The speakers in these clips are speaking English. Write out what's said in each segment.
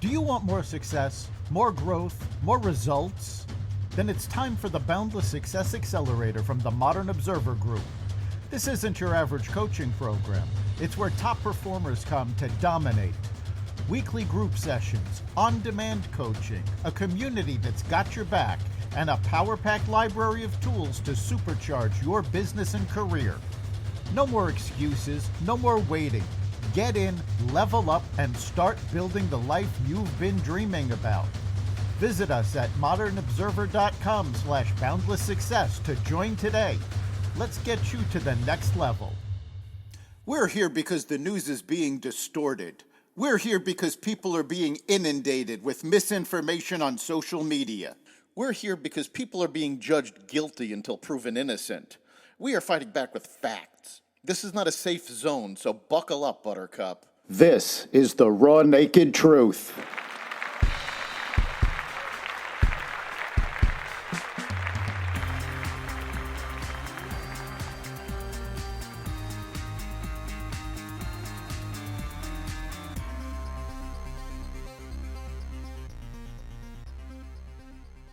Do you want more success, more growth, more results? Then it's time for the Boundless Success Accelerator from the Modern Observer Group. This isn't your average coaching program. It's where top performers come to dominate. Weekly group sessions, on-demand coaching, a community that's got your back, and a power-packed library of tools to supercharge your business and career. No more excuses, no more waiting. Get in, level up, and start building the life you've been dreaming about. Visit us at modernobserver.com/boundless success to join today. Let's get you to the next level. We're here because the news is being distorted. We're here because people are being inundated with misinformation on social media. We're here because people are being judged guilty until proven innocent. We are fighting back with facts. This is not a safe zone, so buckle up, Buttercup. This is the raw, naked truth.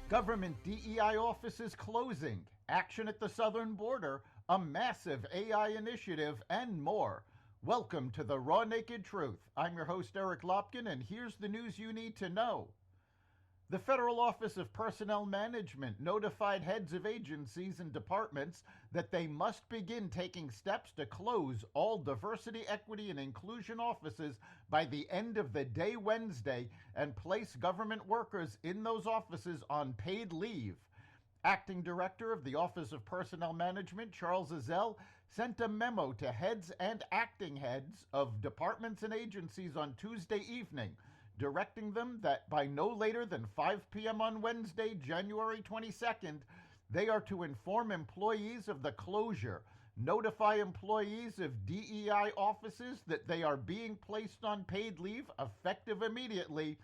Government DEI offices closing, action at the southern border, a massive AI initiative, and more. Welcome to the Raw Naked Truth. I'm your host, Eric Lopkin, and here's the news you need to know. The Federal Office of Personnel Management notified heads of agencies and departments that they must begin taking steps to close all diversity, equity, and inclusion offices by the end of the day Wednesday and place government workers in those offices on paid leave. Acting Director of the Office of Personnel Management, Charles Ezell, sent a memo to heads and acting heads of departments and agencies on Tuesday evening, directing them that by no later than 5 p.m. on Wednesday, January 22nd, they are to inform employees of the closure, notify employees of DEI offices that they are being placed on paid leave effective immediately,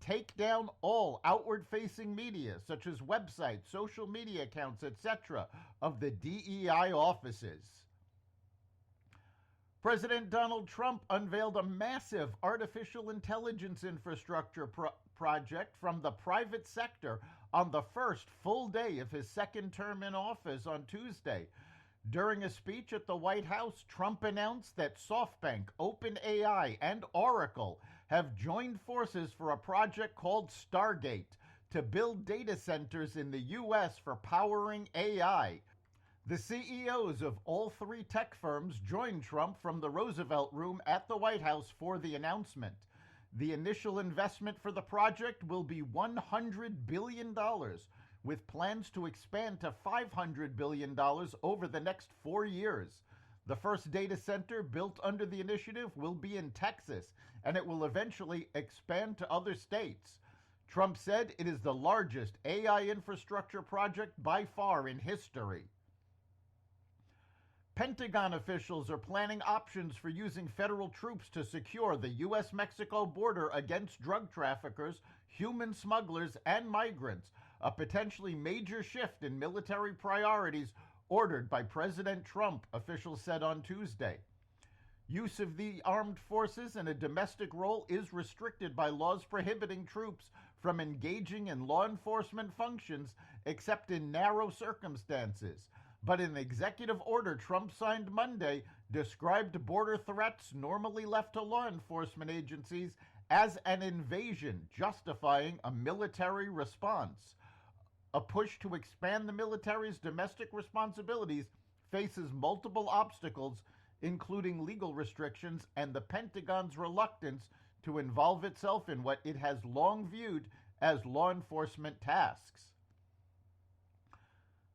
take down all outward-facing media, such as websites, social media accounts, etc., of the DEI offices. President Donald Trump unveiled a massive artificial intelligence infrastructure project from the private sector on the first full day of his second term in office on Tuesday. During a speech at the White House, Trump announced that SoftBank, OpenAI, and Oracle have joined forces for a project called Stargate to build data centers in the U.S. for powering AI. The CEOs of all three tech firms joined Trump from the Roosevelt Room at the White House for the announcement. The initial investment for the project will be $100 billion, with plans to expand to $500 billion over the next 4 years. The first data center built under the initiative will be in Texas, and it will eventually expand to other states. Trump said it is the largest AI infrastructure project by far in history. Pentagon officials are planning options for using federal troops to secure the U.S.-Mexico border against drug traffickers, human smugglers, and migrants, a potentially major shift in military priorities ordered by President Trump, officials said on Tuesday. Use of the armed forces in a domestic role is restricted by laws prohibiting troops from engaging in law enforcement functions except in narrow circumstances. But an executive order Trump signed Monday described border threats normally left to law enforcement agencies as an invasion, justifying a military response. A push to expand the military's domestic responsibilities faces multiple obstacles, including legal restrictions and the Pentagon's reluctance to involve itself in what it has long viewed as law enforcement tasks.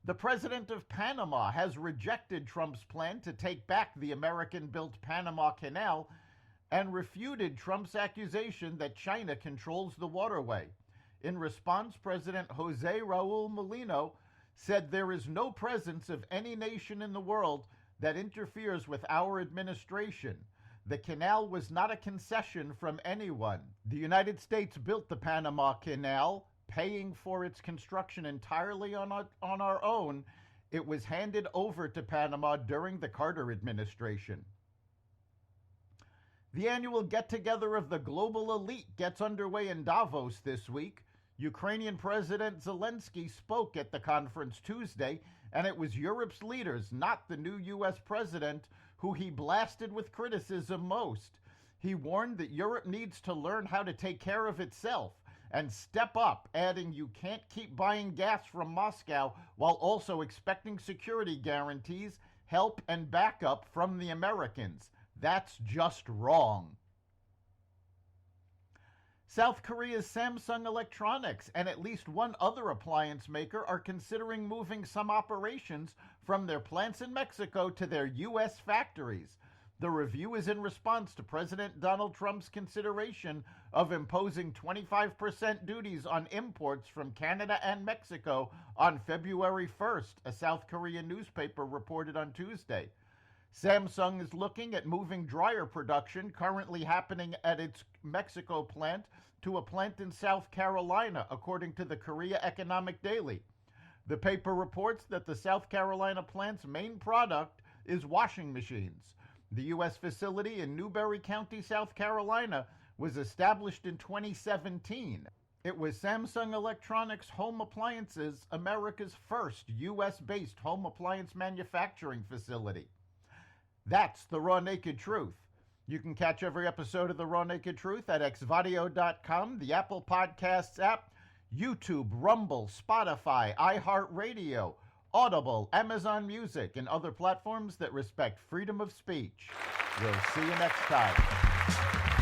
The president of Panama has rejected Trump's plan to take back the American-built Panama Canal and refuted Trump's accusation that China controls the waterway. In response, President Jose Raul Mulino said there is no presence of any nation in the world that interferes with our administration. The canal was not a concession from anyone. The United States built the Panama Canal, paying for its construction entirely on our own. It was handed over to Panama during the Carter administration. The annual get-together of the global elite gets underway in Davos this week. Ukrainian President Zelensky spoke at the conference Tuesday, and it was Europe's leaders, not the new U.S. president, who he blasted with criticism most. He warned that Europe needs to learn how to take care of itself and step up, adding you can't keep buying gas from Moscow while also expecting security guarantees, help, and backup from the Americans. That's just wrong. South Korea's Samsung Electronics and at least one other appliance maker are considering moving some operations from their plants in Mexico to their U.S. factories. The review is in response to President Donald Trump's consideration of imposing 25% duties on imports from Canada and Mexico on February 1st, a South Korean newspaper reported on Tuesday. Samsung is looking at moving dryer production currently happening at its Mexico plant to a plant in South Carolina, according to the Korea Economic Daily. The paper reports that the South Carolina plant's main product is washing machines. The U.S. facility in Newberry County, South Carolina, was established in 2017. It was Samsung Electronics Home Appliances, America's first U.S.-based home appliance manufacturing facility. That's the Raw Naked Truth. You can catch every episode of the Raw Naked Truth at xvadio.com, the Apple Podcasts app, YouTube, Rumble, Spotify, iHeartRadio, Audible, Amazon Music, and other platforms that respect freedom of speech. We'll see you next time.